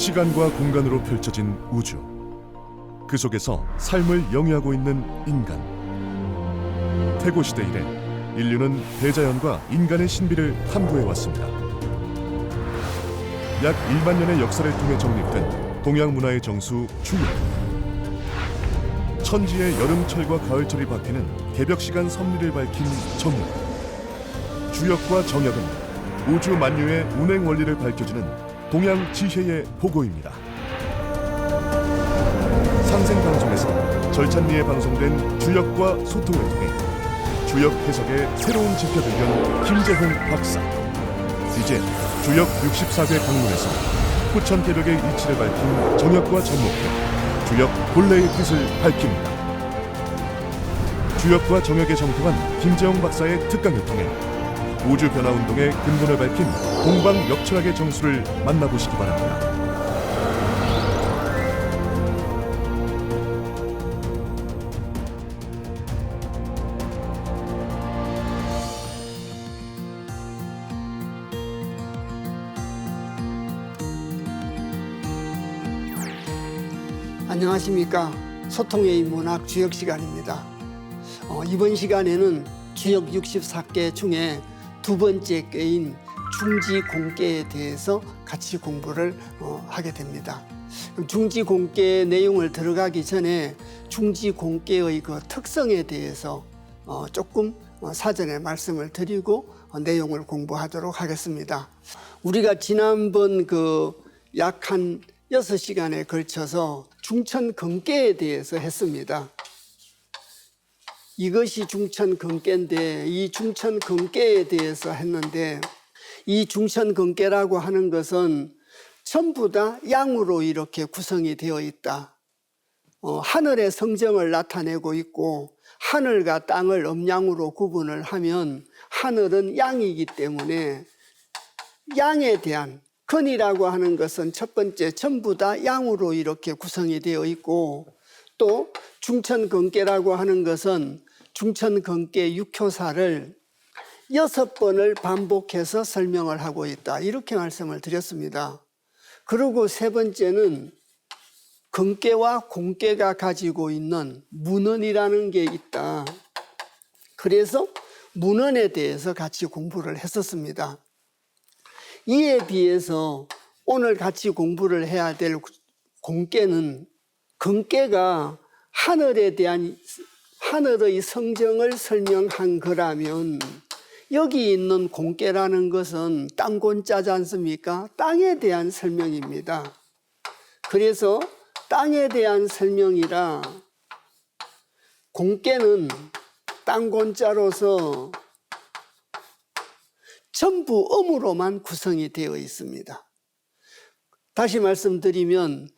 시간과 공간으로 펼쳐진 우주. 그 속에서 삶을 영위하고 있는 인간. 태고시대 이래 인류는 대자연과 인간의 신비를 탐구해 왔습니다. 약 1만 년의 역사를 통해 정립된 동양 문화의 정수 주역. 천지의 여름철과 가을철이 바뀌는 개벽시간 섭리를 밝힌 정역. 주역과 정역은 우주 만유의 운행 원리를 밝혀주는 동양 지혜의 보고입니다. 상생방송에서 절찬리에 방송된 주역과 소통을 통해 주역 해석의 새로운 지표들견 김재홍 박사. 이제 주역 64개 강론에서 후천개벽의 이치를 밝힌 정역과 정목회, 주역 본래의 뜻을 밝힙니다. 주역과 정역에 정통한 김재홍 박사의 특강을 통해 우주 변화 운동의 근본을 밝힌 동방 역철학의 정수를 만나보시기 바랍니다. 안녕하십니까. 소통의 문학 주역 시간입니다. 이번 시간에는 주역 64개 중에 두 번째 꾀인 중지공계에 대해서 같이 공부를 하게 됩니다. 중지공계 내용을 들어가기 전에 중지공계의 그 특성에 대해서 조금 사전에 말씀을 드리고 내용을 공부하도록 하겠습니다. 우리가 지난번 약 한 6시간에 걸쳐서 중천근계에 대해서 했습니다. 이것이 중천근계인데 이 중천근계에 대해서 했는데 이 중천근계라고 하는 것은 전부 다 양으로 이렇게 구성이 되어 있다. 하늘의 성정을 나타내고 있고 하늘과 땅을 음양으로 구분을 하면 하늘은 양이기 때문에 양에 대한 근이라고 하는 것은 첫 번째 전부 다 양으로 이렇게 구성이 되어 있고 또 중천근계라고 하는 것은 중천근계 6효사를 6번을 반복해서 설명을 하고 있다. 이렇게 말씀을 드렸습니다. 그리고 세 번째는 근계와 공계가 가지고 있는 문헌이라는 게 있다. 그래서 문헌에 대해서 같이 공부를 했었습니다. 이에 비해서 오늘 같이 공부를 해야 될 공계는 근계가 하늘에 대한 하늘의 성정을 설명한 거라면 여기 있는 공계라는 것은 땅곤자지 않습니까? 땅에 대한 설명입니다. 그래서 땅에 대한 설명이라 공계는 땅곤자로서 전부 음으로만 구성이 되어 있습니다. 다시 말씀드리면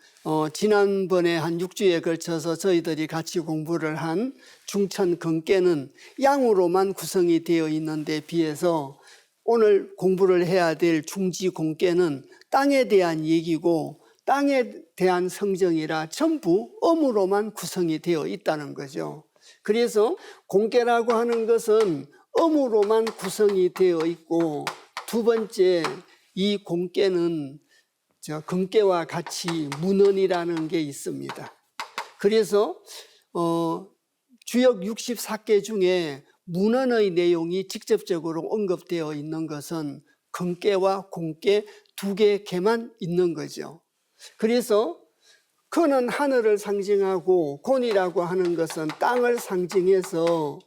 지난번에 한 6주에 걸쳐서 저희들이 같이 공부를 한 중천근계는 양으로만 구성이 되어 있는데 비해서 오늘 공부를 해야 될 중지공계는 땅에 대한 얘기고 땅에 대한 성정이라 전부 음으로만 구성이 되어 있다는 거죠. 그래서 공계라고 하는 것은 음으로만 구성이 되어 있고 두 번째 이 공계는 근계와 같이 문헌이라는 게 있습니다. 그래서 주역 64개 중에 문헌의 내용이 직접적으로 언급되어 있는 것은 근계와 공계 두 개만 있는 거죠. 그래서 근은 하늘을 상징하고 곤이라고 하는 것은 땅을 상징해서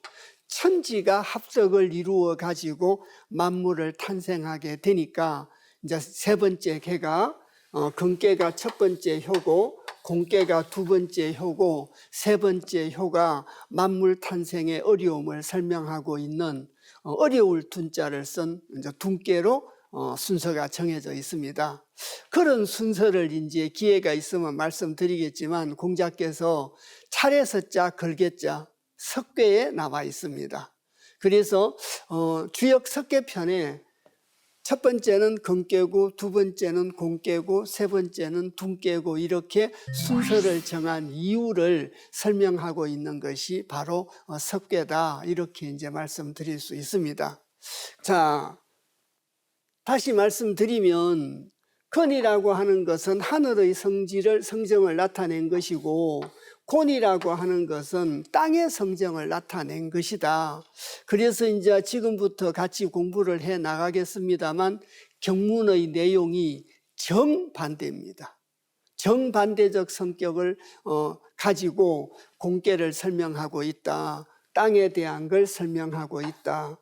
천지가 합석을 이루어 가지고 만물을 탄생하게 되니까 이제 세 번째 개가 근계가 첫 번째 효고 공계가 두 번째 효고 세 번째 효가 만물 탄생의 어려움을 설명하고 있는 어려울 둔자를 쓴 이제 둔계로 순서가 정해져 있습니다. 그런 순서를 이제 기회가 있으면 말씀드리겠지만 공자께서 차례서자 걸개자 석괴에 나와 있습니다. 그래서 주역 석괴편에 첫 번째는 근계고 두 번째는 공계고 세 번째는 둔계고 이렇게 순서를 정한 이유를 설명하고 있는 것이 바로 석괴다. 이렇게 이제 말씀드릴 수 있습니다. 자, 다시 말씀드리면 건이라고 하는 것은 하늘의 성정을 나타낸 것이고 곤이라고 하는 것은 땅의 성정을 나타낸 것이다. 그래서 이제 지금부터 같이 공부를 해 나가겠습니다만 경문의 내용이 정반대입니다. 정반대적 성격을 가지고 공계를 설명하고 있다. 땅에 대한 걸 설명하고 있다.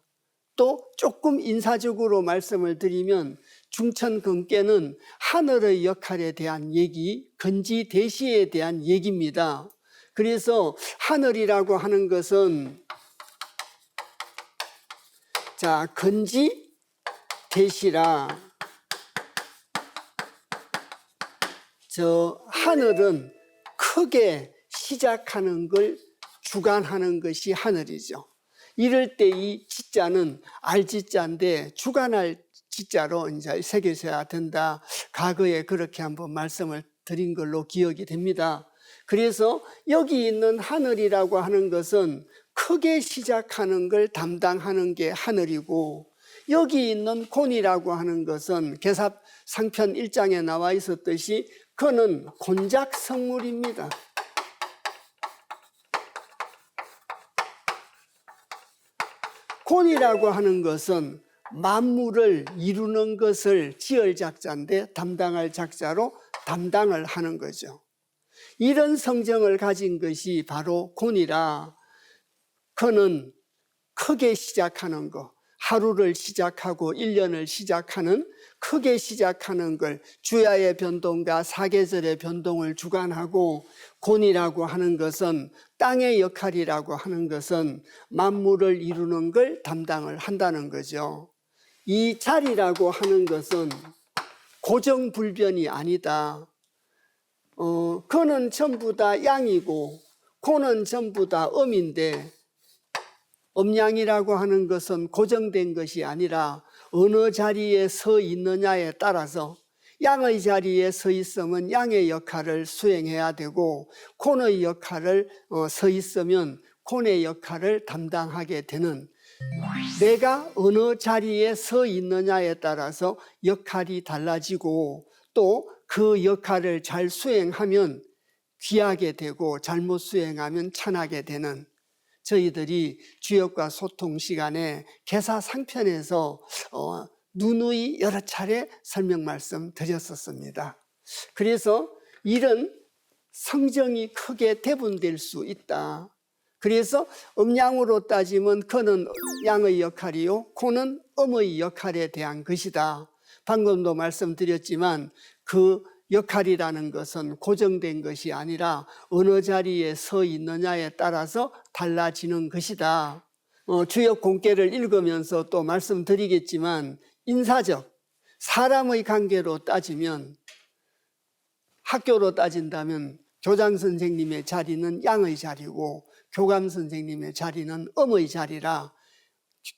또 조금 인사적으로 말씀을 드리면 중천근계는 하늘의 역할에 대한 얘기, 건지대시에 대한 얘기입니다. 그래서 하늘이라고 하는 것은 자, 건지대시라. 저 하늘은 크게 시작하는 걸 주관하는 것이 하늘이죠. 이럴 때 이 지자는 알지자인데 주관할 지자로 이제 새기셔야 된다. 과거에 그렇게 한번 말씀을 드린 걸로 기억이 됩니다. 그래서 여기 있는 하늘이라고 하는 것은 크게 시작하는 걸 담당하는 게 하늘이고, 여기 있는 곤이라고 하는 것은 계삽 상편 1장에 나와 있었듯이 그는 곤작 성물입니다. 곤이라고 하는 것은 만물을 이루는 것을 지을 작자인데 담당할 작자로 담당을 하는 거죠. 이런 성정을 가진 것이 바로 곤이라. 그는 크게 시작하는 것, 하루를 시작하고 1년을 시작하는 크게 시작하는 걸 주야의 변동과 사계절의 변동을 주관하고, 곤이라고 하는 것은 땅의 역할이라고 하는 것은 만물을 이루는 걸 담당을 한다는 거죠. 이 자리라고 하는 것은 고정불변이 아니다. 그는 전부 다 양이고 곤은 전부 다 음인데, 음양이라고 하는 것은 고정된 것이 아니라 어느 자리에 서 있느냐에 따라서 양의 자리에 서 있으면 양의 역할을 수행해야 되고, 곤의 역할을 서 있으면 곤의 역할을 담당하게 되는, 내가 어느 자리에 서 있느냐에 따라서 역할이 달라지고, 또 그 역할을 잘 수행하면 귀하게 되고 잘못 수행하면 천하게 되는, 저희들이 주역과 소통 시간에 개사 상편에서 누누이 여러 차례 설명 말씀 드렸었습니다. 그래서 이런 성정이 크게 대분될 수 있다. 그래서 음양으로 따지면 그는 양의 역할이요 곤은 음의 역할에 대한 것이다. 방금도 말씀드렸지만 그 역할이라는 것은 고정된 것이 아니라 어느 자리에 서 있느냐에 따라서 달라지는 것이다. 주역 공계를 읽으면서 또 말씀드리겠지만, 인사적 사람의 관계로 따지면, 학교로 따진다면 교장 선생님의 자리는 양의 자리고 교감 선생님의 자리는 음의 자리라,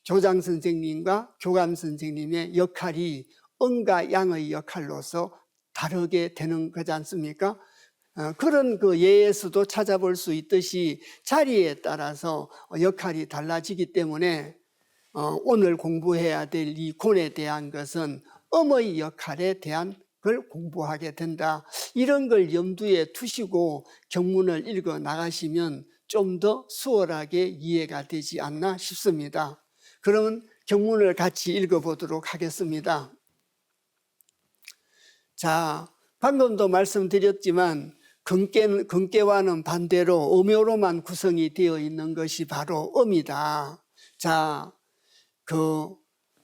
교장 선생님과 교감 선생님의 역할이 음과 양의 역할로서 다르게 되는 거지 않습니까? 그런 그 예에서도 찾아볼 수 있듯이 자리에 따라서 역할이 달라지기 때문에 오늘 공부해야 될 이 곤에 대한 것은 음의 역할에 대한 걸 공부하게 된다. 이런 걸 염두에 두시고 경문을 읽어 나가시면 좀 더 수월하게 이해가 되지 않나 싶습니다. 그러면 경문을 같이 읽어보도록 하겠습니다. 자, 방금도 말씀드렸지만 근계와는 반대로 음요로만 구성이 되어 있는 것이 바로 음이다. 자, 그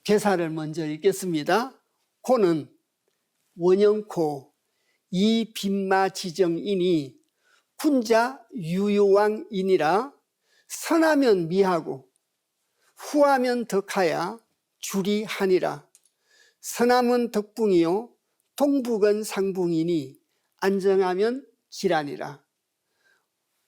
개사를 먼저 읽겠습니다. 코는 원형코 이빈마지정이니 군자 유유왕이니라. 선하면 미하고 후하면 덕하야 줄이 하니라. 선함은 덕붕이요 동북은 상붕이니 안정하면 기란이라.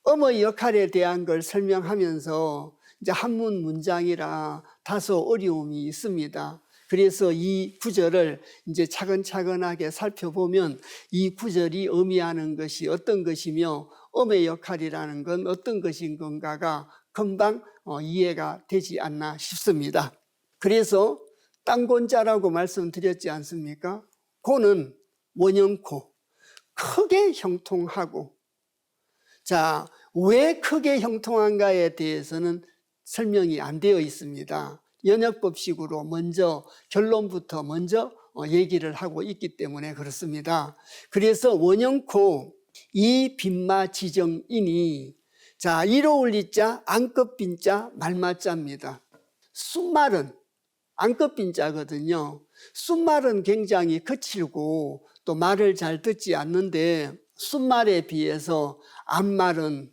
음의 역할에 대한 걸 설명하면서 이제 한문 문장이라 다소 어려움이 있습니다. 그래서 이 구절을 이제 차근차근하게 살펴보면 이 구절이 의미하는 것이 어떤 것이며 음의 역할이라는 건 어떤 것인 건가가 금방 이해가 되지 않나 싶습니다. 그래서 땅곤자라고 말씀드렸지 않습니까? 곤은 원형코, 크게 형통하고. 자, 왜 크게 형통한가에 대해서는 설명이 안 되어 있습니다. 연역법식으로 먼저 결론부터 먼저 얘기를 하고 있기 때문에 그렇습니다. 그래서 원형코 이 빈마 지정이니, 자, 이로울 이자 안끝빈자 말마자입니다. 쑥말은 안끝빈자거든요. 쑥말은 굉장히 거칠고 또 말을 잘 듣지 않는데, 쑥말에 비해서 안말은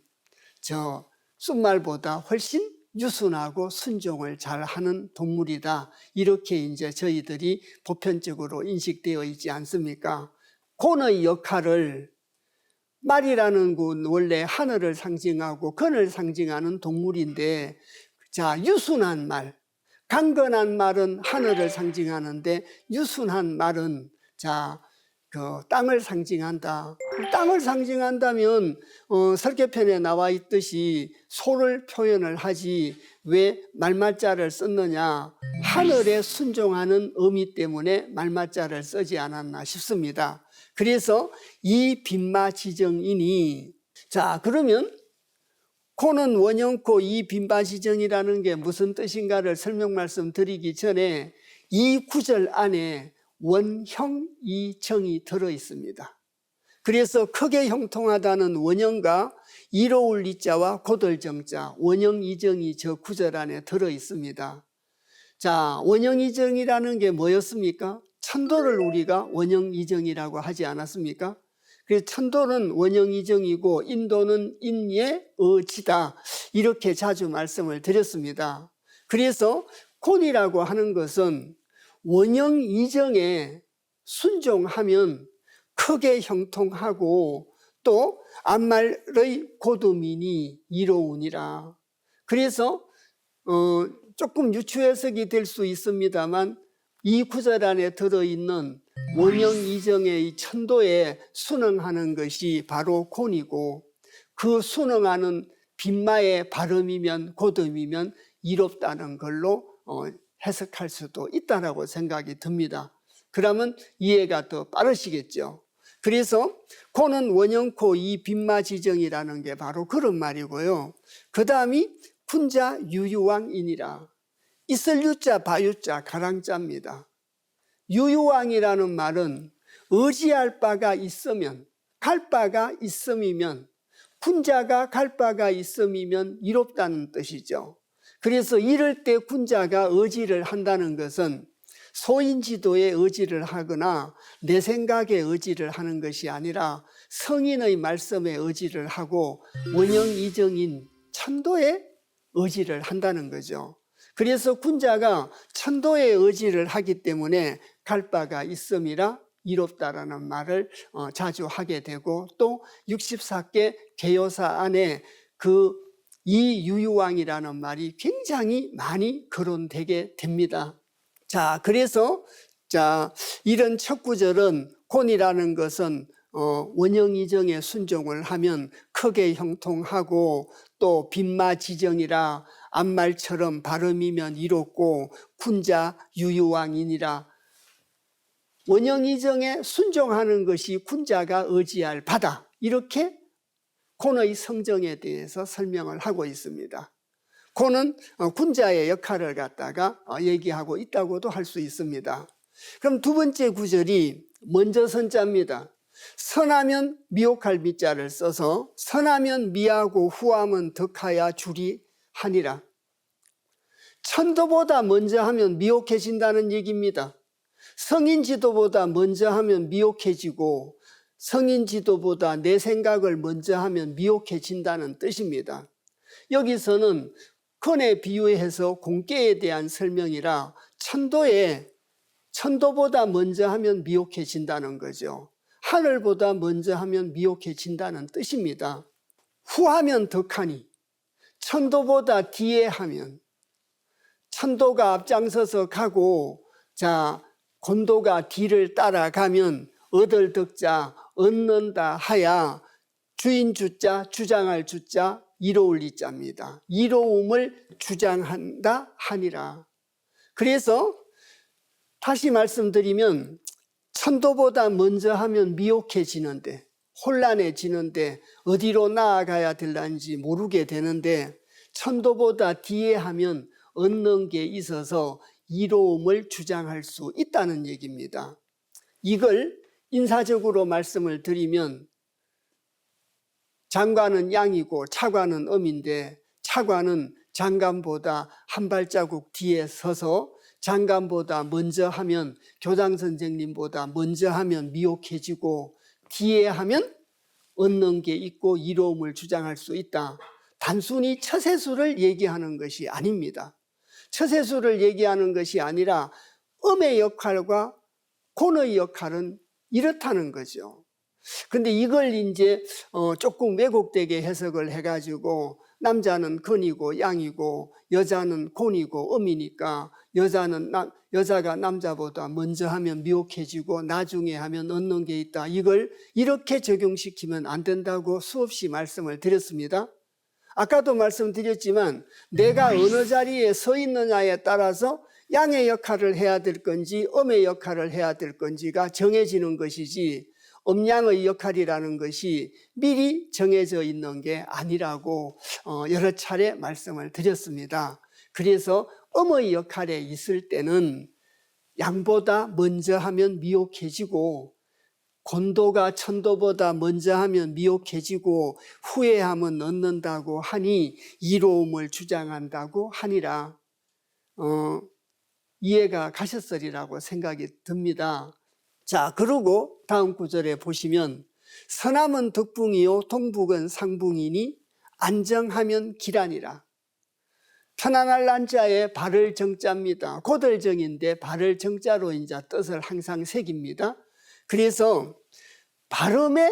쑥말보다 훨씬 유순하고 순종을 잘하는 동물이다. 이렇게 이제 저희들이 보편적으로 인식되어 있지 않습니까? 곤의 역할을, 말이라는 건 원래 하늘을 상징하고 건을 상징하는 동물인데, 자, 유순한 말, 강건한 말은 하늘을 상징하는데 유순한 말은 땅을 상징한다. 땅을 상징한다면 설계편에 나와 있듯이 소를 표현을 하지 왜 말마자를 썼느냐? 하늘에 순종하는 의미 때문에 말마자를 쓰지 않았나 싶습니다. 그래서 이 빈마 지정이니, 자, 그러면 코는 원형코 이 빈마 지정이라는 게 무슨 뜻인가를 설명 말씀드리기 전에 이 구절 안에 원형이정이 들어 있습니다. 그래서 크게 형통하다는 원형과 이로울 이자와 고들정자, 원형이정이 저 구절 안에 들어 있습니다. 자, 원형이정이라는 게 뭐였습니까? 천도를 우리가 원형이정이라고 하지 않았습니까? 그래서 천도는 원형이정이고 인도는 인예의지다, 이렇게 자주 말씀을 드렸습니다. 그래서 곤이라고 하는 것은 원형이정에 순종하면 크게 형통하고 또 안말의 고두민이 이로우니라. 그래서 조금 유추해석이 될 수 있습니다만 이 구절 안에 들어있는 원형이정의 천도에 순응하는 것이 바로 곤이고, 그 순응하는 빈마의 발음이면 고듬이면 이롭다는 걸로 해석할 수도 있다라고 생각이 듭니다. 그러면 이해가 더 빠르시겠죠. 그래서 곤은 원형코 이 빈마 지정이라는 게 바로 그런 말이고요. 그 다음이 군자 유유왕이니라. 있을 유자 바유자 가랑자입니다. 유유왕이라는 말은 의지할 바가 있으면, 갈 바가 있음이면, 군자가 갈 바가 있음이면 이롭다는 뜻이죠. 그래서 이럴 때 군자가 의지를 한다는 것은 소인지도에 의지를 하거나 내 생각에 의지를 하는 것이 아니라 성인의 말씀에 의지를 하고 원형이정인 천도에 의지를 한다는 거죠. 그래서 군자가 천도에 의지를 하기 때문에 갈 바가 있음이라 이롭다라는 말을 자주 하게 되고, 또 64개 개요사 안에 이 유유왕이라는 말이 굉장히 많이 거론되게 됩니다. 자, 그래서 이런 첫 구절은 곤이라는 것은 원형이정에 순종을 하면 크게 형통하고 또 빈마 지정이라 앞말처럼 발음이면 이롭고 군자 유유왕이니라. 원형이정에 순종하는 것이 군자가 의지할 바다, 이렇게 곤의 성정에 대해서 설명을 하고 있습니다. 곤은 군자의 역할을 갖다가 얘기하고 있다고도 할 수 있습니다. 그럼 두 번째 구절이 먼저 선자입니다. 선하면 미혹할 미자를 써서 선하면 미하고 후하면 덕하야 줄이 하니라. 천도보다 먼저 하면 미혹해진다는 얘기입니다. 성인 지도보다 먼저 하면 미혹해지고 성인 지도보다 내 생각을 먼저 하면 미혹해진다는 뜻입니다. 여기서는 건에 비유해서 공ቄ에 대한 설명이라 천도보다 먼저 하면 미혹해진다는 거죠. 하늘보다 먼저 하면 미혹해진다는 뜻입니다. 후하면 덕하니, 천도보다 뒤에 하면, 천도가 앞장서서 가고 곤도가 뒤를 따라가면 얻을 덕자 얻는다 하야 주인 주자 주장할 주자 이로울 이자입니다. 이로움을 주장한다 하니라. 그래서 다시 말씀드리면 천도보다 먼저 하면 미혹해지는데, 혼란해지는데, 어디로 나아가야 될는지 모르게 되는데, 천도보다 뒤에 하면 얻는 게 있어서 이로움을 주장할 수 있다는 얘기입니다. 이걸 인사적으로 말씀을 드리면, 장관은 양이고 차관은 엄인데, 차관은 장관보다 한 발자국 뒤에 서서 장관보다 먼저 하면, 교장 선생님보다 먼저 하면 미혹해지고, 뒤에 하면 얻는 게 있고 이로움을 주장할 수 있다. 단순히 처세술을 얘기하는 것이 아닙니다. 처세술을 얘기하는 것이 아니라 음의 역할과 곤의 역할은 이렇다는 거죠. 근데 이걸 이제 조금 왜곡되게 해석을 해가지고, 남자는 근이고 양이고 여자는 곤이고 음이니까 여자가 남자보다 먼저 하면 미혹해지고 나중에 하면 얻는 게 있다. 이걸 이렇게 적용시키면 안 된다고 수없이 말씀을 드렸습니다. 아까도 말씀드렸지만, 내가 어느 자리에 서 있느냐에 따라서 양의 역할을 해야 될 건지 음의 역할을 해야 될 건지가 정해지는 것이지, 음양의 역할이라는 것이 미리 정해져 있는 게 아니라고 여러 차례 말씀을 드렸습니다. 그래서 음의 역할에 있을 때는 양보다 먼저 하면 미혹해지고, 곤도가 천도보다 먼저 하면 미혹해지고 후회하면 얻는다고 하니 이로움을 주장한다고 하니라. 이해가 가셨으리라고 생각이 듭니다. 자, 그리고 다음 구절에 보시면, 서남은 덕붕이요 동북은 상붕이니 안정하면 기란이라. 편안할 안자에 발을 정자입니다. 고들정인데 발을 정자로 이제 뜻을 항상 새깁니다. 그래서 발음에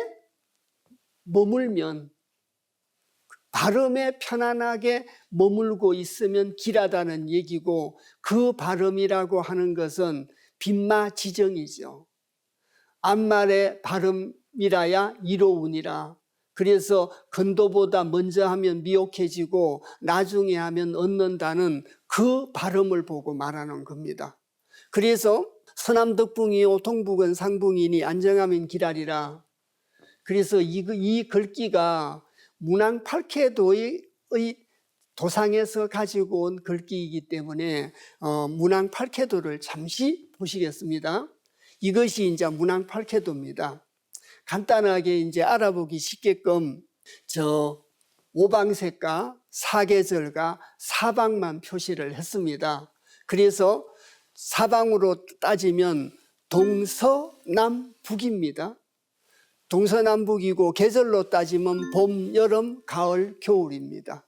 머물면, 발음에 편안하게 머물고 있으면 길하다는 얘기고, 그 발음이라고 하는 것은 빈마 지정이죠. 앞말의 발음이라야 이로우니라. 그래서 근도보다 먼저 하면 미혹해지고 나중에 하면 얻는다는 그 발음을 보고 말하는 겁니다. 그래서 서남덕붕이요 동북은 상붕이니 안정하면 기라리라. 그래서 이 글귀가 문왕 8계도의 도상에서 가지고 온 글귀이기 때문에 문왕 8계도를 잠시 보시겠습니다. 이것이 이제 문왕 8계도입니다. 간단하게 이제 알아보기 쉽게끔 저 오방색과 사계절과 사방만 표시를 했습니다. 그래서 사방으로 따지면 동서남북입니다. 동서남북이고 계절로 따지면 봄, 여름, 가을, 겨울입니다.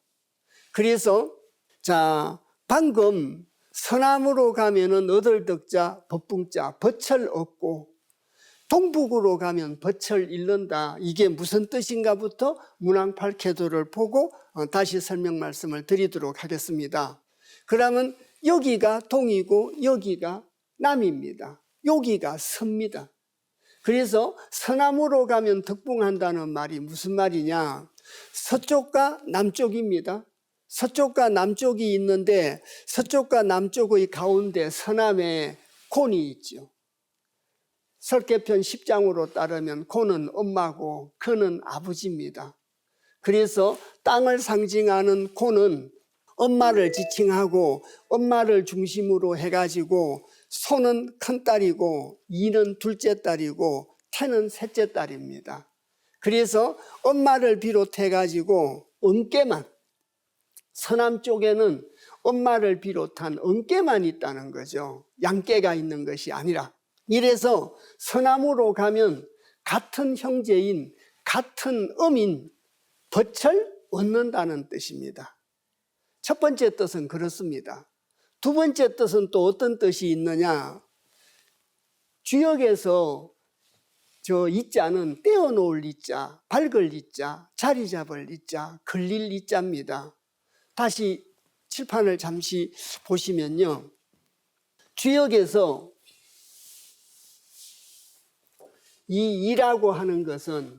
그래서 자, 방금 서남으로 가면은 얻을 덕자, 법붕자, 버철 얻고, 동북으로 가면 버철 잃는다. 이게 무슨 뜻인가부터 문왕 8계도를 보고 다시 설명 말씀을 드리도록 하겠습니다. 그러면 여기가 동이고 여기가 남입니다. 여기가 서입니다. 그래서 서남으로 가면 덕붕한다는 말이 무슨 말이냐? 서쪽과 남쪽입니다. 서쪽과 남쪽이 있는데 서쪽과 남쪽의 가운데 서남에 곤이 있죠. 설계편 10장으로 따르면 곤은 엄마고 근은 아버지입니다. 그래서 땅을 상징하는 곤은 엄마를 지칭하고 엄마를 중심으로 해가지고 소는 큰딸이고 이는 둘째 딸이고 태는 셋째 딸입니다. 그래서 엄마를 비롯해가지고 은깨만, 서남 쪽에는 엄마를 비롯한 은깨만 있다는 거죠. 양깨가 있는 것이 아니라. 이래서 서남으로 가면 같은 형제인, 같은 음인 버철 얻는다는 뜻입니다. 첫 번째 뜻은 그렇습니다. 두 번째 뜻은 또 어떤 뜻이 있느냐? 주역에서 저 이자는 떼어놓을 이자, 밝을 이자, 자리 잡을 이자, 걸릴 이자입니다. 다시 칠판을 잠시 보시면요. 주역에서 이 이라고 하는 것은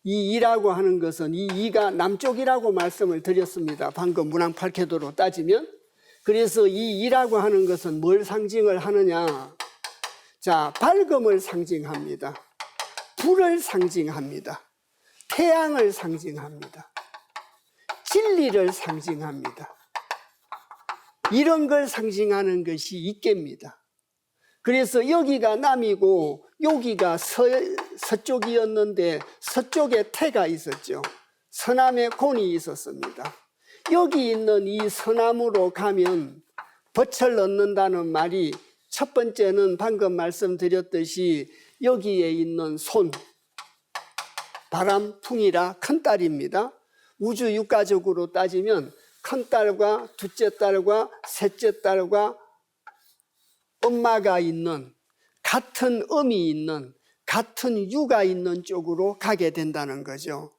이 이라고 하는 것은 이 이가 남쪽이라고 말씀을 드렸습니다. 방금 문왕 8계도로 따지면. 그래서 이 이라고 하는 것은 뭘 상징을 하느냐? 자, 밝음을 상징합니다. 불을 상징합니다. 태양을 상징합니다. 진리를 상징합니다. 이런 걸 상징하는 것이 이께입니다. 그래서 여기가 남이고 여기가 서쪽이었는데 서쪽에 태가 있었죠. 서남에 곤이 있었습니다. 여기 있는 이 서남으로 가면 덫을 얻는다는 말이 첫 번째는 방금 말씀드렸듯이 여기에 있는 손, 바람, 풍이라 큰딸입니다. 우주 육가적으로 따지면 큰딸과 둘째 딸과 셋째 딸과 엄마가 있는 같은 음이 있는 같은 유가 있는 쪽으로 가게 된다는 거죠.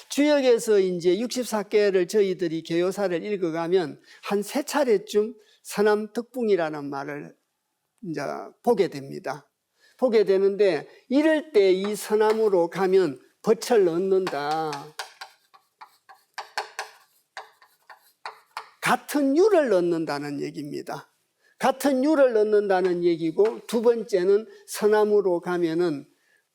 주역에서 이제 64개를 저희들이 개요사를 읽어가면 한 3차례쯤 서남덕붕이라는 말을 이제 보게 됩니다. 보게 되는데 이럴 때 이 서남으로 가면 덫을 얻는다. 같은 유를 얻는다는 얘기입니다. 같은 유를 얻는다는 얘기고 두 번째는 서남으로 가면은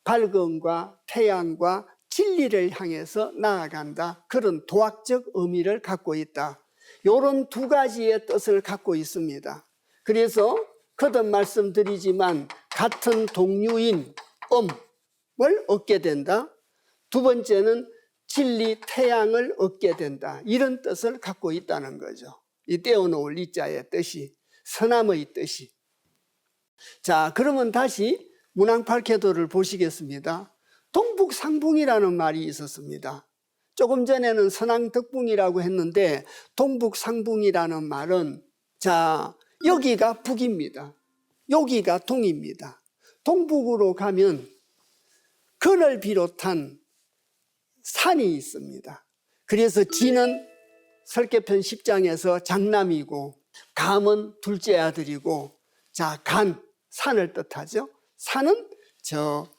밝음과 태양과 진리를 향해서 나아간다. 그런 도학적 의미를 갖고 있다. 이런 두 가지의 뜻을 갖고 있습니다. 그래서 거듭 말씀드리지만 같은 동류인 음을 얻게 된다. 두 번째는 진리 태양을 얻게 된다. 이런 뜻을 갖고 있다는 거죠. 이 떼어놓을 이자의 뜻이, 서남의 뜻이. 자, 그러면 다시 문왕팔캐도를 보시겠습니다. 동북상붕이라는 말이 있었습니다. 조금 전에는 서남덕붕이라고 했는데 동북상붕이라는 말은 자, 여기가 북입니다. 여기가 동입니다. 동북으로 가면 건을 비롯한 산이 있습니다. 그래서 지는 설계편 10장에서 장남이고 감은 둘째 아들이고 자, 간, 산을 뜻하죠. 산은 저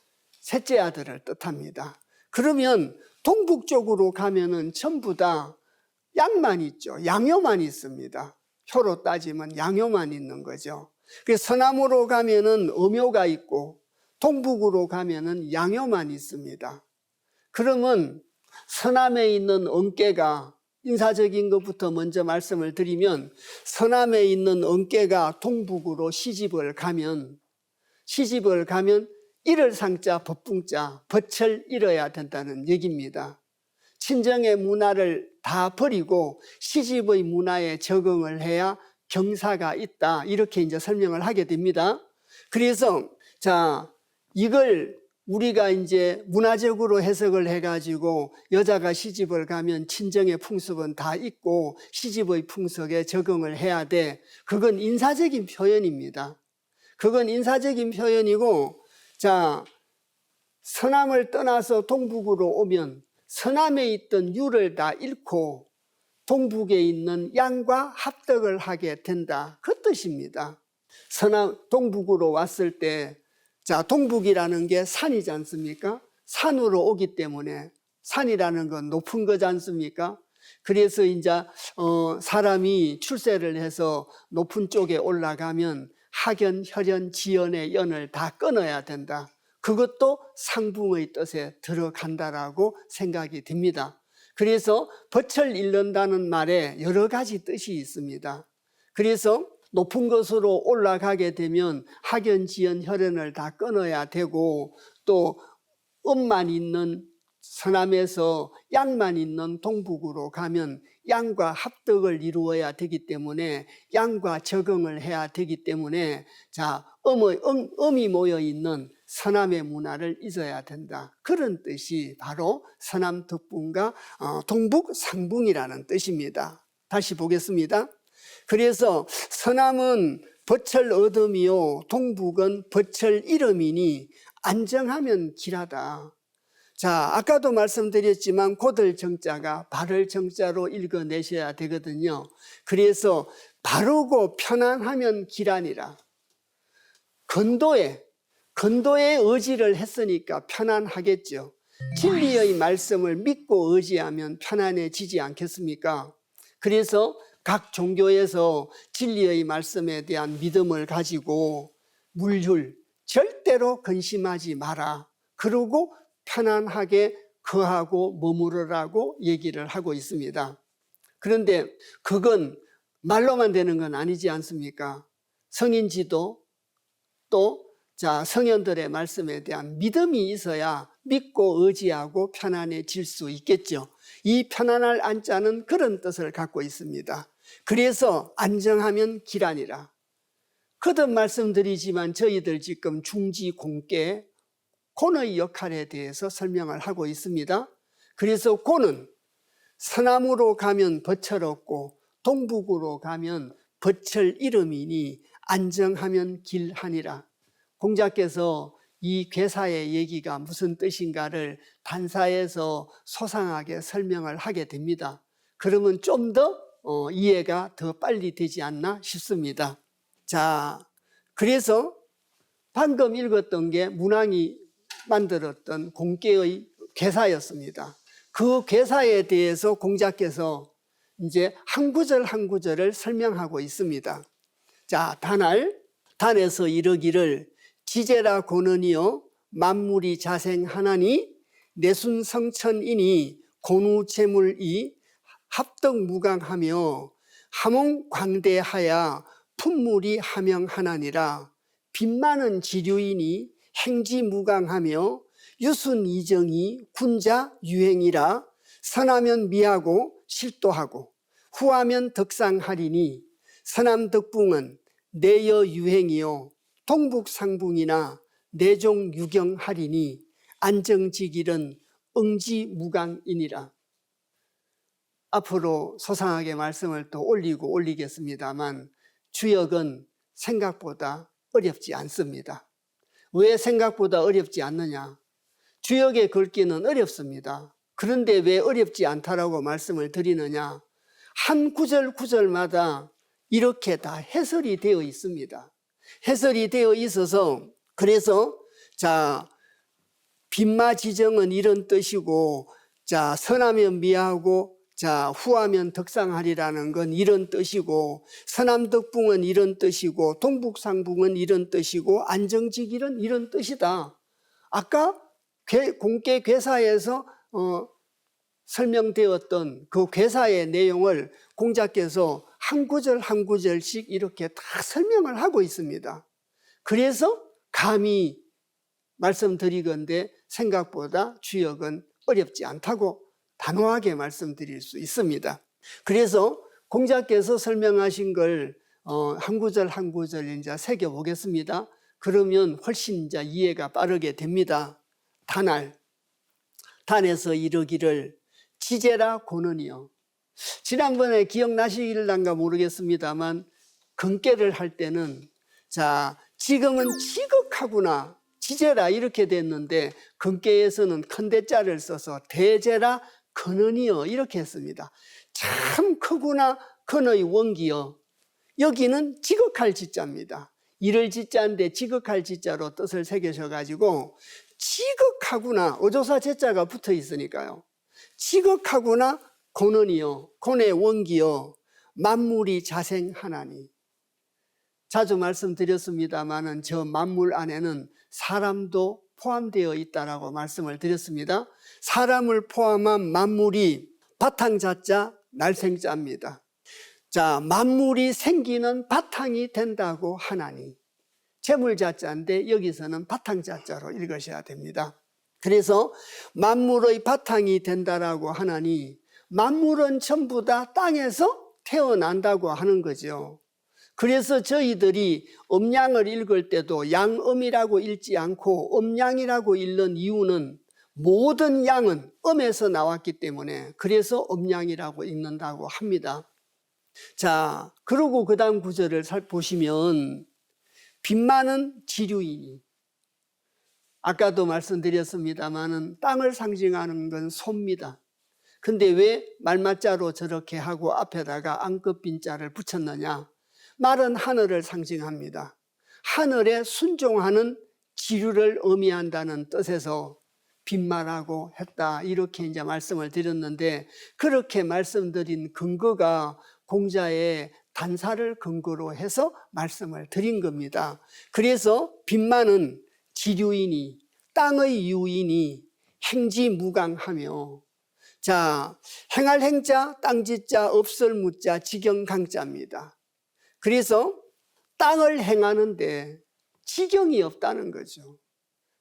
셋째 아들을 뜻합니다. 그러면 동북 쪽으로 가면은 전부 다 양만 있죠. 양요만 있습니다. 표로 따지면 양요만 있는 거죠. 그래서 서남으로 가면은 음요가 있고 동북으로 가면은 양요만 있습니다. 그러면 서남에 있는 은깨가 인사적인 것부터 먼저 말씀을 드리면 서남에 있는 은깨가 동북으로 시집을 가면 이를 상자 법붕자 덫을 잃어야 된다는 얘기입니다. 친정의 문화를 다 버리고 시집의 문화에 적응을 해야 경사가 있다. 이렇게 이제 설명을 하게 됩니다. 그래서 자, 이걸 우리가 이제 문화적으로 해석을 해가지고 여자가 시집을 가면 친정의 풍습은 다 있고 시집의 풍속에 적응을 해야 돼. 그건 인사적인 표현입니다. 그건 인사적인 표현이고 자, 서남을 떠나서 동북으로 오면 서남에 있던 유를 다 잃고 동북에 있는 양과 합덕을 하게 된다. 그 뜻입니다. 동북으로 왔을 때 자, 동북이라는 게 산이지 않습니까? 산으로 오기 때문에 산이라는 건 높은 거지 않습니까? 그래서 이제 사람이 출세를 해서 높은 쪽에 올라가면 학연, 혈연, 지연의 연을 다 끊어야 된다. 그것도 상붕의 뜻에 들어간다라고 생각이 듭니다. 그래서 덫을 잃는다는 말에 여러 가지 뜻이 있습니다. 그래서 높은 곳으로 올라가게 되면 학연, 지연, 혈연을 다 끊어야 되고 또 음만 있는 서남에서 양만 있는 동북으로 가면 양과 합덕을 이루어야 되기 때문에 양과 적응을 해야 되기 때문에 자, 음이 모여 있는 서남의 문화를 잊어야 된다. 그런 뜻이 바로 서남덕붕과 동북상붕이라는 뜻입니다. 다시 보겠습니다. 그래서 서남은 덫을 얻음이요 동북은 덫을 잃음이니 안정하면 길하다. 자, 아까도 말씀드렸지만 곧을 정자가 바를 정자로 읽어내셔야 되거든요. 그래서 바르고 편안하면 길하니라. 건도에 의지를 했으니까 편안하겠죠. 진리의 말씀을 믿고 의지하면 편안해지지 않겠습니까? 그래서 각 종교에서 진리의 말씀에 대한 믿음을 가지고 물줄 절대로 근심하지 마라. 그러고 편안하게 거하고 머무르라고 얘기를 하고 있습니다. 그런데 그건 말로만 되는 건 아니지 않습니까? 성인지도 또 성현들의 말씀에 대한 믿음이 있어야 믿고 의지하고 편안해질 수 있겠죠. 이 편안할 안자는 그런 뜻을 갖고 있습니다. 그래서 안정하면 길아니라. 거듭 말씀드리지만 저희들 지금 중지 공계 곤의 역할에 대해서 설명을 하고 있습니다. 그래서 곤은 서남으로 가면 벚철 없고 동북으로 가면 벚철 이름이니 안정하면 길하니라. 공자께서 이 괴사의 얘기가 무슨 뜻인가를 단사에서 소상하게 설명을 하게 됩니다. 그러면 좀 더 이해가 더 빨리 되지 않나 싶습니다. 자, 그래서 방금 읽었던 게 문왕이 만들었던 공계의 괴사였습니다. 그 괴사에 대해서 공자께서 이제 한 구절 한 구절을 설명하고 있습니다. 자, 단에서 이르기를 지제라 고는이여 만물이 자생하나니 내순성천이니 곤우재물이 합덕무강하며 하몽광대하야 품물이 하명하나니라. 빛많은 지류이니 행지무강하며 유순이정이 군자 유행이라. 선하면 미하고 실도하고 후하면 덕상하리니 서남덕붕은 내여 유행이요 동북상붕이나 내종 유경하리니 안정지길은 응지무강이니라. 앞으로 소상하게 말씀을 또 올리겠습니다만 주역은 생각보다 어렵지 않습니다. 왜 생각보다 어렵지 않느냐? 주역의 글귀는 어렵습니다. 그런데 왜 어렵지 않다라고 말씀을 드리느냐? 한 구절 구절마다 이렇게 다 해설이 되어 있습니다. 해설이 되어 있어서 그래서 빈마지정은 이런 뜻이고 선하면 미하고 후하면 덕상하리라는 건 이런 뜻이고 서남덕붕은 이런 뜻이고 동북상붕은 이런 뜻이고 안정지길은 이런 뜻이다. 아까 공계 괴사에서 설명되었던 그 괴사의 내용을 공자께서 한 구절 한 구절씩 이렇게 다 설명을 하고 있습니다. 그래서 감히 말씀드리건대 생각보다 주역은 어렵지 않다고 단호하게 말씀드릴 수 있습니다. 그래서 공자께서 설명하신 걸 한 구절 한 구절 이제 새겨보겠습니다. 그러면 훨씬 이제 이해가 빠르게 됩니다. 단에서 이르기를 지제라 고는이요. 지난번에 기억나시길란가 모르겠습니다만 근계를 할 때는 지금은 지극하구나 지제라 이렇게 됐는데 근계에서는 큰대자를 써서 대제라 근은이여 이렇게 했습니다. 참 크구나 근의 원기여. 여기는 지극할 지자입니다. 이를 지자인데 지극할 지자로 뜻을 새겨셔가지고 지극하구나 어조사 제자가 붙어 있으니까요. 지극하구나 고는이여 고의 원기여 만물이 자생하나니. 자주 말씀드렸습니다마는 저 만물 안에는 사람도 포함되어 있다라고 말씀을 드렸습니다. 사람을 포함한 만물이 바탕자자 날생자입니다. 만물이 생기는 바탕이 된다고 하나니. 재물자자인데 여기서는 바탕자자로 읽으셔야 됩니다. 그래서 만물의 바탕이 된다라고 하나니 만물은 전부 다 땅에서 태어난다고 하는 거죠. 그래서 저희들이 음양을 읽을 때도 양음이라고 읽지 않고 음양이라고 읽는 이유는 모든 양은 음에서 나왔기 때문에 그래서 음양이라고 읽는다고 합니다. 그리고 그 다음 구절을 보시면 빛많은 지류이니 아까도 말씀드렸습니다마는 땅을 상징하는 건 소입니다. 근데 왜 말맞자로 저렇게 하고 앞에다가 앙급빈자를 붙였느냐? 말은 하늘을 상징합니다. 하늘에 순종하는 지류를 의미한다는 뜻에서 빈말하고 했다 이렇게 이제 말씀을 드렸는데 그렇게 말씀드린 근거가 공자의 단사를 근거로 해서 말씀을 드린 겁니다. 그래서 빈만은 지류이니 땅의 유이니 행지무강하며, 자, 행할 행자, 땅지자, 없을 무자, 지경강자입니다. 그래서 땅을 행하는데 지경이 없다는 거죠.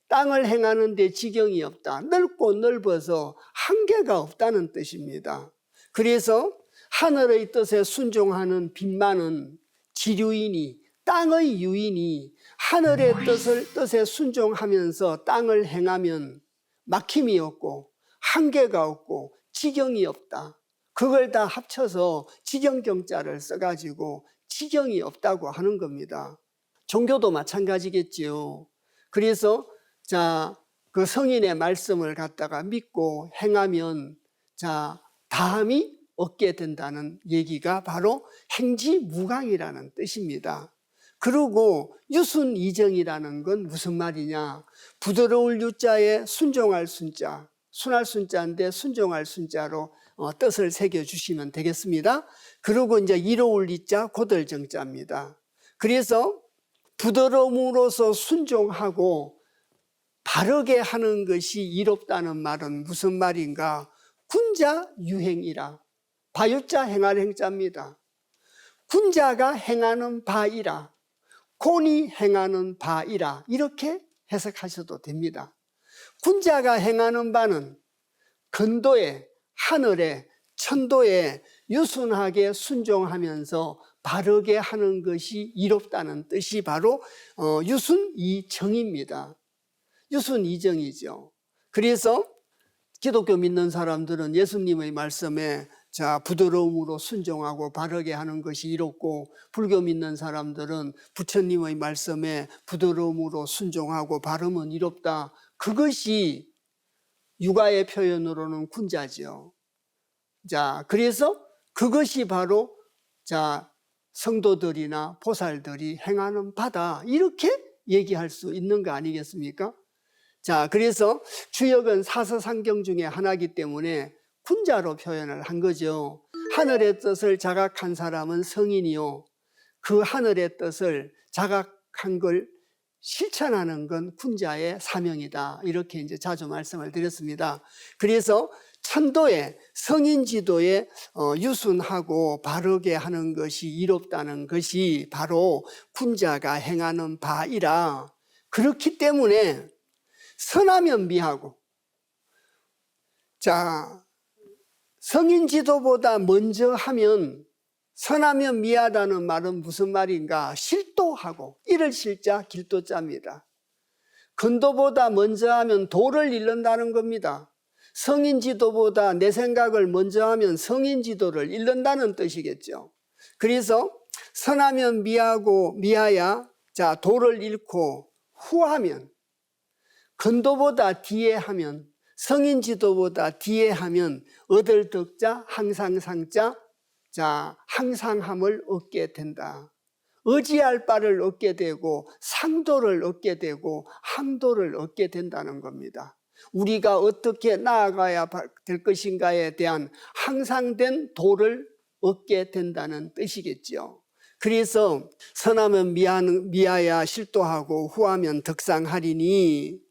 땅을 행하는데 지경이 없다. 넓고 넓어서 한계가 없다는 뜻입니다. 그래서 하늘의 뜻에 순종하는 빈만은 지류이니 땅의 유이니 하늘의 뜻에 순종하면서 땅을 행하면 막힘이 없고 한계가 없고 지경이 없다. 그걸 다 합쳐서 지경경자를 써가지고 지경이 없다고 하는 겁니다. 종교도 마찬가지겠지요. 그래서 자, 그 성인의 말씀을 갖다가 믿고 행하면 자, 다함이 얻게 된다는 얘기가 바로 행지무강이라는 뜻입니다. 그리고 유순이정이라는 건 무슨 말이냐? 부드러울 유자에 순종할 순자, 순할 순자인데 순종할 순자로 뜻을 새겨주시면 되겠습니다. 그리고 이제 이로울 이자 고들정자입니다. 그래서 부드러움으로서 순종하고 바르게 하는 것이 이롭다는 말은 무슨 말인가? 군자 유행이라. 바유자 행할 행자입니다. 군자가 행하는 바이라. 곤이 행하는 바이라. 이렇게 해석하셔도 됩니다. 군자가 행하는 바는 근도에, 하늘에, 천도에 유순하게 순종하면서 바르게 하는 것이 이롭다는 뜻이 바로 유순이정입니다. 유순이정이죠. 그래서 기독교 믿는 사람들은 예수님의 말씀에 자, 부드러움으로 순종하고 바르게 하는 것이 이롭고, 불교 믿는 사람들은 부처님의 말씀에 부드러움으로 순종하고 바르면 이롭다. 그것이 육아의 표현으로는 군자죠. 자, 그래서 그것이 바로 자, 성도들이나 보살들이 행하는 바다. 이렇게 얘기할 수 있는 거 아니겠습니까? 자, 그래서 주역은 사서상경 중에 하나이기 때문에 군자로 표현을 한 거죠. 하늘의 뜻을 자각한 사람은 성인이요. 그 하늘의 뜻을 자각한 걸 실천하는 건 군자의 사명이다. 이렇게 이제 자주 말씀을 드렸습니다. 그래서 천도에, 성인 지도에 유순하고 바르게 하는 것이 이롭다는 것이 바로 군자가 행하는 바이라. 그렇기 때문에 선하면 미하고, 자, 성인 지도보다 먼저 하면, 선하면 미하다는 말은 무슨 말인가? 실도하고, 이를 실자 길도자입니다. 근도보다 먼저 하면 도를 잃는다는 겁니다. 성인 지도보다 내 생각을 먼저 하면 성인 지도를 잃는다는 뜻이겠죠. 그래서 선하면 미하고 미하야, 자, 도를 잃고 후하면, 근도보다 뒤에 하면, 성인 지도보다 뒤에 하면 얻을 덕자 항상상자, 자, 항상함을 얻게 된다. 의지할 바를 얻게 되고 상도를 얻게 되고 항도를 얻게 된다는 겁니다. 우리가 어떻게 나아가야 될 것인가에 대한 항상된 도를 얻게 된다는 뜻이겠죠. 그래서 선하면 미하야 실도하고 후하면 덕상하리니,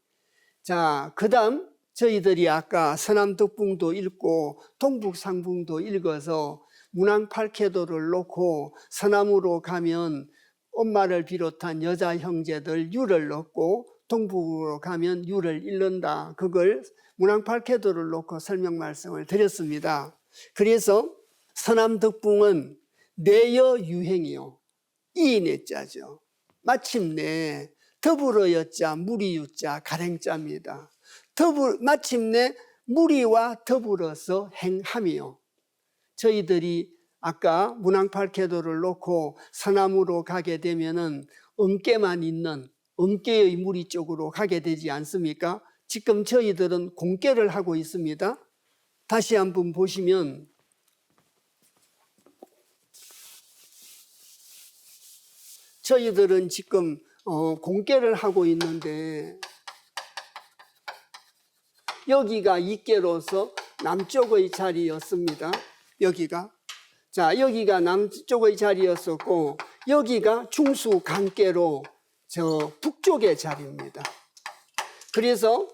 자, 그 다음 저희들이 아까 서남덕풍도 읽고 동북상풍도 읽어서 문왕팔캐도를 놓고 서남으로 가면 엄마를 비롯한 여자 형제들 유를 얻고 동북으로 가면 유를 잃는다. 그걸 문왕팔캐도를 놓고 설명 말씀을 드렸습니다. 그래서 서남덕풍은 내여 유행이요. 이내자죠. 마침내 더불어 여자 무리 유자 가랭자입니다. 마침내 무리와 더불어서 행함이요. 저희들이 아까 문왕팔캐도를 놓고 서남으로 가게 되면은 은깨만 있는 은깨의 무리 쪽으로 가게 되지 않습니까? 지금 저희들은 공깨를 하고 있습니다. 다시 한번 보시면 저희들은 지금 공깨를 하고 있는데 여기가 이깨로서 남쪽의 자리였습니다. 여기가. 자, 여기가 남쪽의 자리였었고 여기가 중수간께로 저 북쪽의 자리입니다. 그래서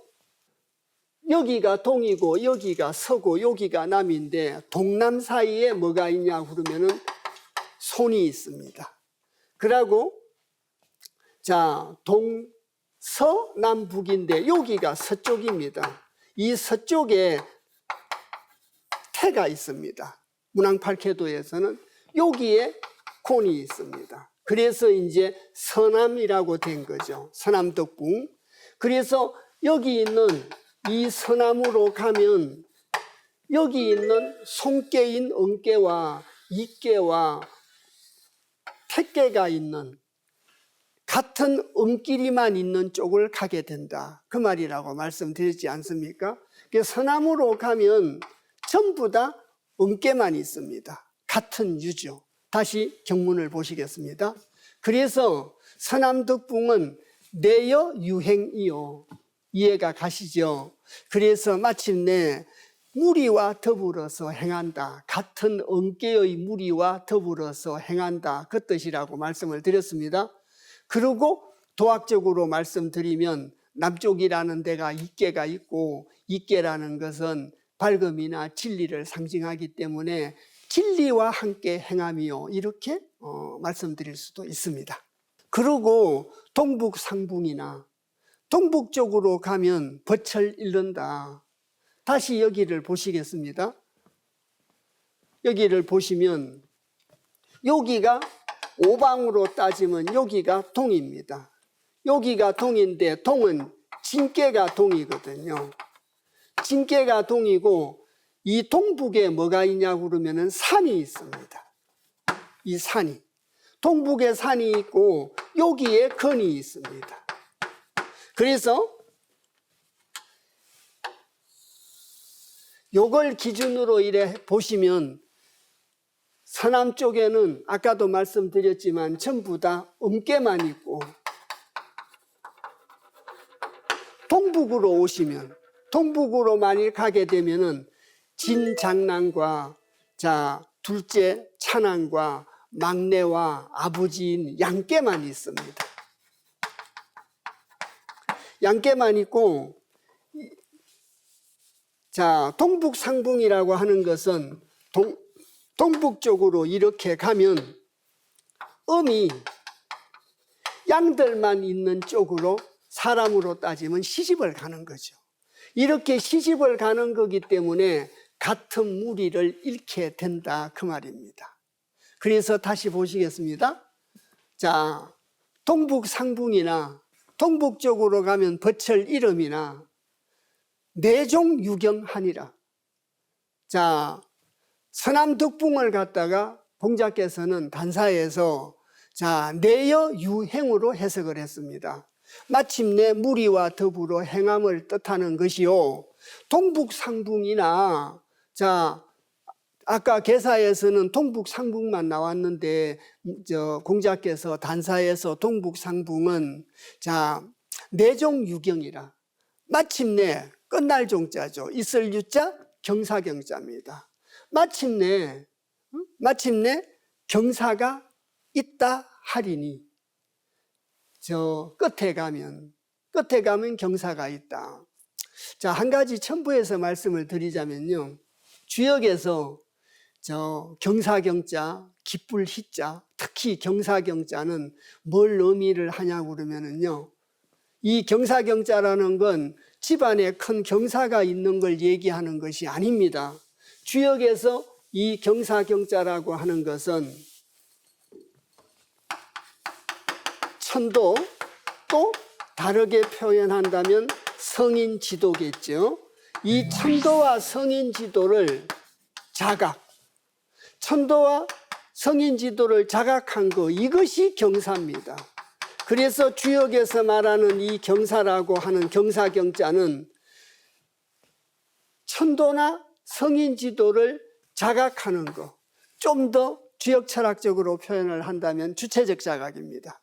여기가 동이고 여기가 서고 여기가 남인데 동남 사이에 뭐가 있냐 그러면은 손이 있습니다. 그러고 자, 동서남북인데 여기가 서쪽입니다. 이 서쪽에 태가 있습니다. 문왕팔캐도에서는 여기에 곤이 있습니다. 그래서 이제 서남이라고 된 거죠. 서남덕궁. 그래서 여기 있는 이 서남으로 가면 여기 있는 손께인 은께와 이께와 태께가 있는 같은 은길이만 있는 쪽을 가게 된다. 그 말이라고 말씀드렸지 않습니까? 서남으로 가면 전부 다 은께만 있습니다. 같은 유죠. 다시 경문을 보시겠습니다. 그래서 서남덕궁은 내여 유행이요. 이해가 가시죠? 그래서 마침내 무리와 더불어서 행한다. 같은 은께의 무리와 더불어서 행한다. 그 뜻이라고 말씀을 드렸습니다. 그리고 도학적으로 말씀드리면 남쪽이라는 데가 이께가 있고 이께라는 것은 밝음이나 진리를 상징하기 때문에 진리와 함께 행함이요. 이렇게 말씀드릴 수도 있습니다. 그리고 동북상붕이나 동북 쪽으로 가면 벚을 잃는다. 다시 여기를 보시겠습니다. 여기를 보시면 여기가 오방으로 따지면 여기가 동입니다. 여기가 동인데 동은 진께가 동이거든요. 진께가 동이고 이 동북에 뭐가 있냐고 그러면 산이 있습니다. 이 산이. 동북에 산이 있고 여기에 건이 있습니다. 그래서 요걸 기준으로 이래 보시면 서남 쪽에는 아까도 말씀드렸지만 전부 다 은께만 있고 동북으로 오시면 동북으로 만일 가게 되면은 진장남과 자 둘째 찬왕과 막내와 아버지인 양께만 있습니다. 양께만 있고 자 동북상붕이라고 하는 것은 동북 쪽으로 이렇게 가면 음이 양들만 있는 쪽으로 사람으로 따지면 시집을 가는 거죠. 이렇게 시집을 가는 거기 때문에 같은 무리를 잃게 된다 그 말입니다. 그래서 다시 보시겠습니다. 자, 동북상붕이나 동북 쪽으로 가면 벚을 이름이나 내종 유경하니라. 자, 서남덕궁을 갖다가 공자께서는 단사에서 자 내여 유행으로 해석을 했습니다. 마침내 무리와 더불어 행함을 뜻하는 것이요. 동북상붕이나 자 아까 개사에서는 동북상붕만 나왔는데 공자께서 단사에서 동북상붕은 자 내종유경이라. 마침내 끝날 종자죠. 있을 유자 경사경자입니다. 마침내 경사가 있다 하리니 저 끝에 가면 경사가 있다. 자, 한 가지 첨부해서 말씀을 드리자면요. 주역에서 저 경사경자, 기쁠 희자, 특히 경사경자는 뭘 의미를 하냐고 그러면은요. 이 경사경자라는 건 집안에 큰 경사가 있는 걸 얘기하는 것이 아닙니다. 주역에서 이 경사경자라고 하는 것은 천도 또 다르게 표현한다면 성인지도겠죠. 이 천도와 성인지도를 천도와 성인지도를 자각한 거 이것이 경사입니다. 그래서 주역에서 말하는 이 경사라고 하는 경사경자는 천도나 성인지도를 자각하는 거, 좀 더 주역 철학적으로 표현을 한다면 주체적 자각입니다.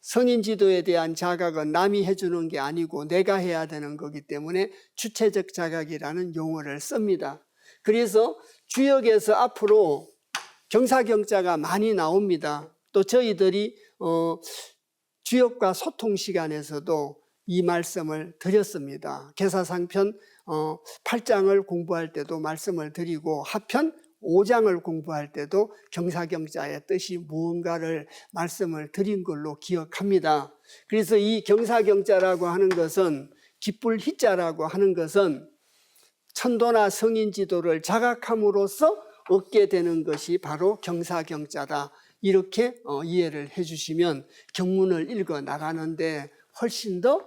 성인지도에 대한 자각은 남이 해주는 게 아니고 내가 해야 되는 거기 때문에 주체적 자각이라는 용어를 씁니다. 그래서 주역에서 앞으로 경사경자가 많이 나옵니다. 또 저희들이 주역과 소통 시간에서도 이 말씀을 드렸습니다. 계사상편 8장을 공부할 때도 말씀을 드리고 하편 5장을 공부할 때도 경사경자의 뜻이 무언가를 말씀을 드린 걸로 기억합니다. 그래서 이 경사경자라고 하는 것은 기쁠 희자라고 하는 것은 천도나 성인지도를 자각함으로써 얻게 되는 것이 바로 경사경자다. 이렇게 이해를 해주시면 경문을 읽어 나가는데 훨씬 더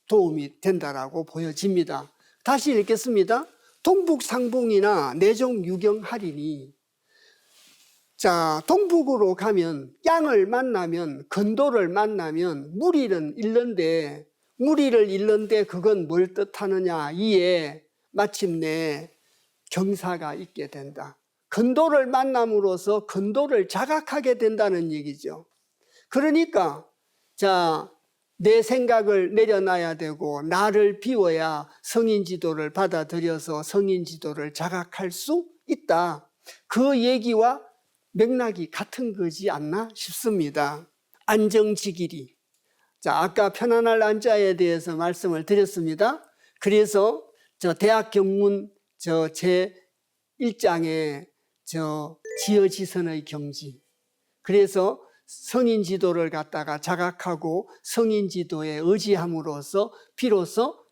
도움이 된다라고 보여집니다. 다시 읽겠습니다. 동북상봉이나 내종유경하리니, 자, 동북으로 가면 양을 만나면, 건도를 만나면 무리를 잃는데 그건 뭘 뜻하느냐, 이에 마침내 경사가 있게 된다. 건도를 만남으로써 건도를 자각하게 된다는 얘기죠. 그러니까 자, 내 생각을 내려놔야 되고 나를 비워야 성인지도를 받아들여서 성인지도를 자각할 수 있다. 그 얘기와 맥락이 같은 거지 않나 싶습니다. 안정지길이. 자, 아까 편안할 안자에 대해서 말씀을 드렸습니다. 그래서 저 대학 경문 제 1장에 지어지선의 경지. 그래서 성인지도를 갖다가 자각하고 성인지도에 의지함으로써 비로소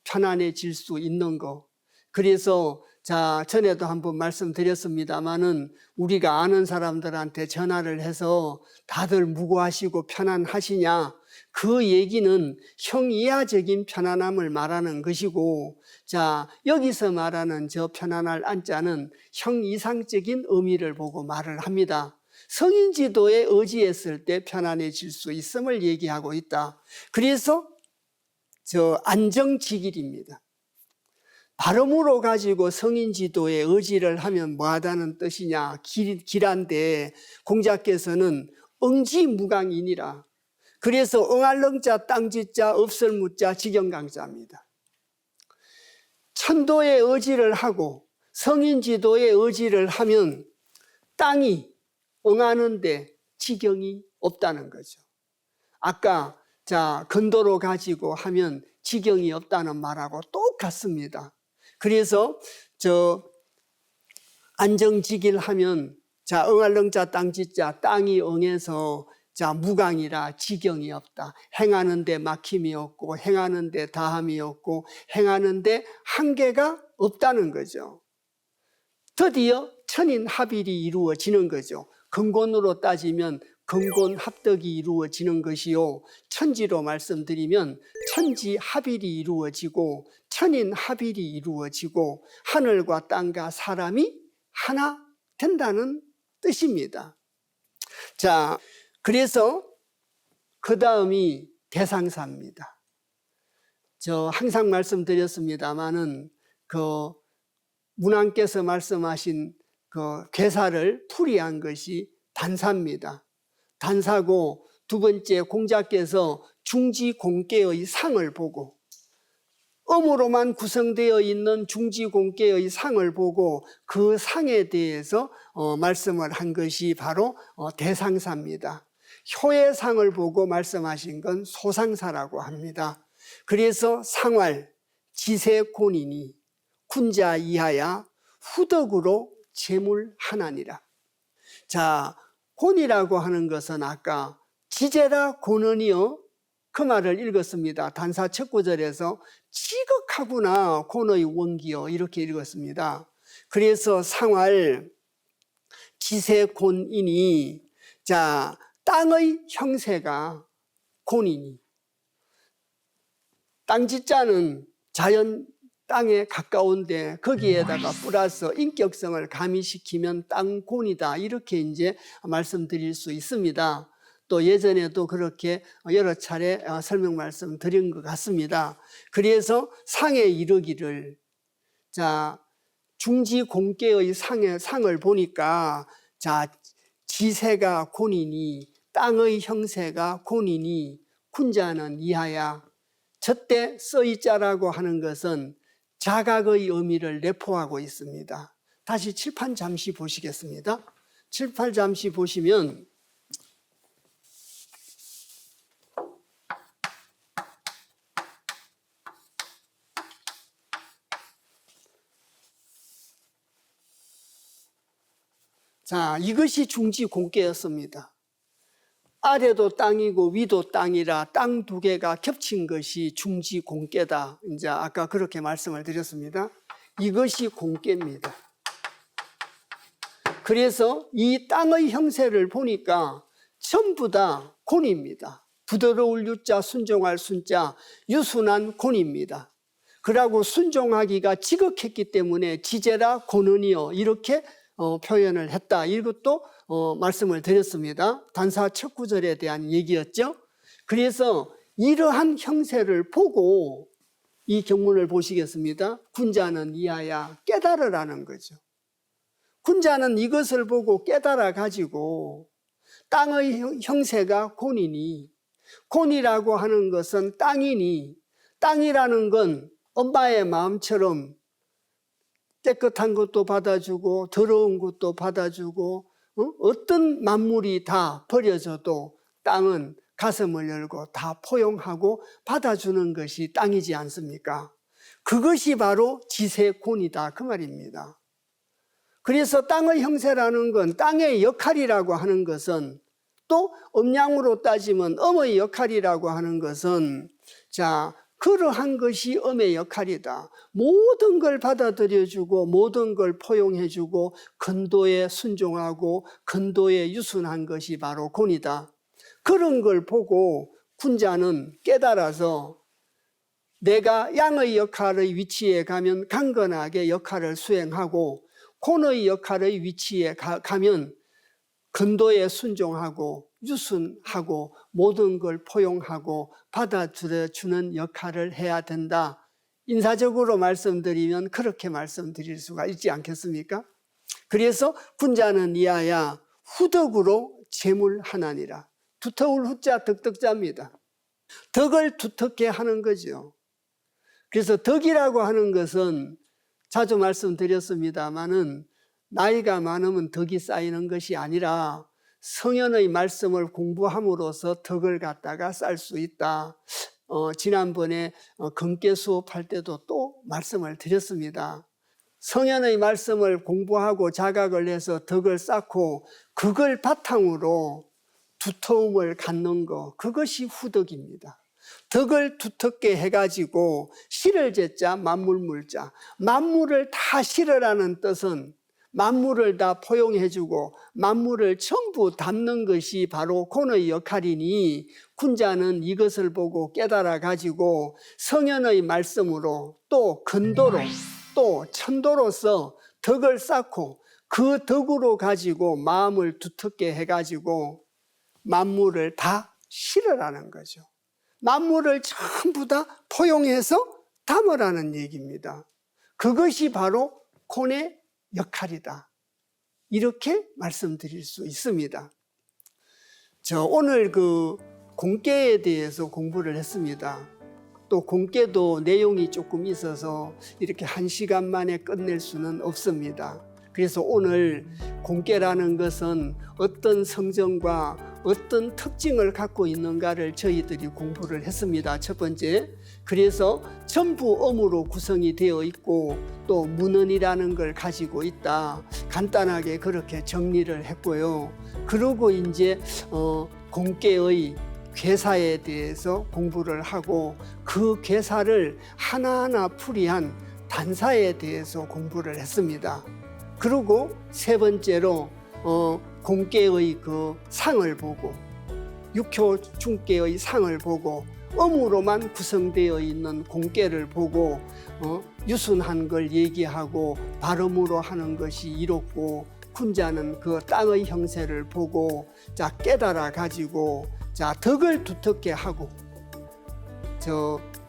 편안해질 수 있는 거. 그래서 자, 전에도 한번 말씀드렸습니다마는 우리가 아는 사람들한테 전화를 해서 다들 무고하시고 편안하시냐, 그 얘기는 형이하적인 편안함을 말하는 것이고, 자, 여기서 말하는 저 편안할 안자는 형이상적인 의미를 보고 말을 합니다. 성인지도에 의지했을 때 편안해질 수 있음을 얘기하고 있다. 그래서 저 안정지길입니다. 발음으로 가지고 성인지도에 의지를 하면 뭐하다는 뜻이냐, 길한데 공자께서는 응지무강이니라. 그래서 응알릉자, 땅지자, 없을무자, 지경강자입니다. 천도에 의지를 하고 성인지도에 의지를 하면 땅이 응하는데 지경이 없다는 거죠. 아까 자, 건도로 가지고 하면 지경이 없다는 말하고 똑같습니다. 그래서 안정지길 하면 자, 응알릉자 땅지자, 땅이 응해서 자, 무강이라 지경이 없다. 행하는데 막힘이 없고 행하는데 다함이 없고 행하는데 한계가 없다는 거죠. 드디어 천인합일이 이루어지는 거죠. 근본으로 따지면 근본합덕이 이루어지는 것이요, 천지로 말씀드리면 천지합일이 이루어지고 천인합일이 이루어지고 하늘과 땅과 사람이 하나 된다는 뜻입니다. 자, 그래서 그 다음이 대상사입니다. 항상 말씀드렸습니다마는 문왕께서 말씀하신 괴사를 풀이한 것이 단사입니다. 단사고, 두 번째 공자께서 중지공계의 상을 보고, 음으로만 구성되어 있는 중지공계의 상을 보고 그 상에 대해서 말씀을 한 것이 바로 대상사입니다. 효의 상을 보고 말씀하신 건 소상사라고 합니다. 그래서 상활, 지세곤이니 군자 이하야 후덕으로 재물하나니라. 자, 곤이라고 하는 것은 아까 지제라 곤은이요, 그 말을 읽었습니다. 단사 첫 구절에서 지극하구나 곤의 원기요, 이렇게 읽었습니다. 그래서 상활 지세곤이니, 자, 땅의 형세가 곤이니, 땅지자는 자연 땅에 가까운데 거기에다가 플러스 인격성을 가미시키면 땅곤이다, 이렇게 이제 말씀드릴 수 있습니다. 또 예전에도 그렇게 여러 차례 설명 말씀 드린 것 같습니다. 그래서 상에 이르기를, 자, 중지공계의 상을 보니까 자, 지세가 곤이니 땅의 형세가 곤이니 군자는 이하야. 저때 써있자라고 하는 것은 자각의 의미를 내포하고 있습니다. 다시 칠판 잠시 보시겠습니다. 칠판 잠시 보시면 자, 이것이 중지 공개였습니다. 아래도 땅이고 위도 땅이라 땅 두 개가 겹친 것이 중지 공개다. 이제 아까 그렇게 말씀을 드렸습니다. 이것이 공개입니다. 그래서 이 땅의 형세를 보니까 전부 다 곤입니다. 부드러울 유자, 순종할 순자, 유순한 곤입니다. 그러고 순종하기가 지극했기 때문에 지제라 곤은이여 이렇게 표현을 했다. 이것도 말씀을 드렸습니다. 단사 첫 구절에 대한 얘기였죠. 그래서 이러한 형세를 보고 이 경문을 보시겠습니다. 군자는 이하야 깨달으라는 거죠. 군자는 이것을 보고 깨달아 가지고 땅의 형세가 곤이니, 곤이라고 하는 것은 땅이니, 땅이라는 건 엄마의 마음처럼 깨끗한 것도 받아주고 더러운 것도 받아주고 어떤 만물이 다 버려져도 땅은 가슴을 열고 다 포용하고 받아주는 것이 땅이지 않습니까? 그것이 바로 지세곤이다 그 말입니다. 그래서 땅의 형세라는 건 땅의 역할이라고 하는 것은 또 음양으로 따지면 음의 역할이라고 하는 것은 자 그러한 것이 음의 역할이다. 모든 걸 받아들여주고 모든 걸 포용해주고 근도에 순종하고 근도에 유순한 것이 바로 곤이다. 그런 걸 보고 군자는 깨달아서 내가 양의 역할의 위치에 가면 강건하게 역할을 수행하고 곤의 역할의 위치에 가면 근도에 순종하고 유순하고 모든 걸 포용하고 받아들여주는 역할을 해야 된다. 인사적으로 말씀드리면 그렇게 말씀드릴 수가 있지 않겠습니까? 그래서 군자는 이하야 후덕으로 재물하나니라. 두터울 후자 덕덕자입니다. 덕을 두텁게 하는 거죠. 그래서 덕이라고 하는 것은 자주 말씀드렸습니다마는 나이가 많으면 덕이 쌓이는 것이 아니라 성현의 말씀을 공부함으로써 덕을 갖다가 쌓을 수 있다. 지난번에 금계 수업할 때도 또 말씀을 드렸습니다. 성현의 말씀을 공부하고 자각을 해서 덕을 쌓고 그걸 바탕으로 두터움을 갖는 것, 그것이 후덕입니다. 덕을 두텁게 해가지고 실을 제자 만물물자, 만물을 다 실으라는 뜻은 만물을 다 포용해주고 만물을 전부 담는 것이 바로 곤의 역할이니 군자는 이것을 보고 깨달아 가지고 성현의 말씀으로 또 근도로 또 천도로서 덕을 쌓고 그 덕으로 가지고 마음을 두텁게 해가지고 만물을 다 실으라는 거죠. 만물을 전부 다 포용해서 담으라는 얘기입니다. 그것이 바로 곤의 역할이다. 이렇게 말씀드릴 수 있습니다. 오늘 그 공깨에 대해서 공부를 했습니다. 또 공깨도 내용이 조금 있어서 이렇게 1시간 만에 끝낼 수는 없습니다. 그래서 오늘 공깨라는 것은 어떤 성정과 어떤 특징을 갖고 있는가를 저희들이 공부를 했습니다. 첫 번째, 그래서 전부 음으로 구성이 되어 있고 또 문헌이라는 걸 가지고 있다. 간단하게 그렇게 정리를 했고요. 그리고 이제 공깨의 괴사에 대해서 공부를 하고 그 괴사를 하나하나 풀이한 단사에 대해서 공부를 했습니다. 그리고 세 번째로 공깨의 그 상을 보고 육효 중깨의 상을 보고 음으로만 구성되어 있는 공깨를 보고 유순한 걸 얘기하고 발음으로 하는 것이 이롭고 군자는 그 땅의 형세를 보고 자 깨달아 가지고 자 덕을 두텁게 하고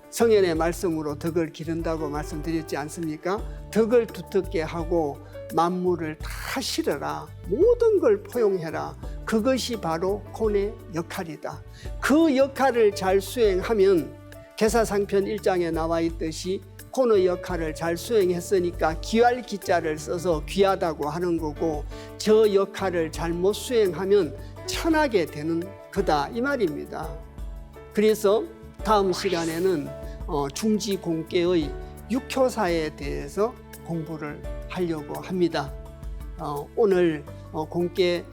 성현의 말씀으로 덕을 기른다고 말씀드렸지 않습니까? 덕을 두텁게 하고 만물을 다 실어라. 모든 걸 포용해라. 그것이 바로 곤의 역할이다. 그 역할을 잘 수행하면 계사상편 1장에 나와 있듯이 코너 역할을 잘 수행했으니까 귀할 기자를 써서 귀하다고 하는 거고, 저 역할을 잘못 수행하면 천하게 되는 거다 이 말입니다. 그래서 다음 시간에는 중지공계의 육효사에 대해서 공부를 하려고 합니다. 오늘 공계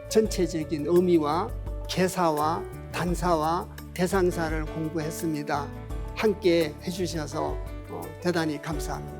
전체적인 의미와 개사와 단사와 대상사를 공부했습니다. 함께 해주셔서 대단히 감사합니다.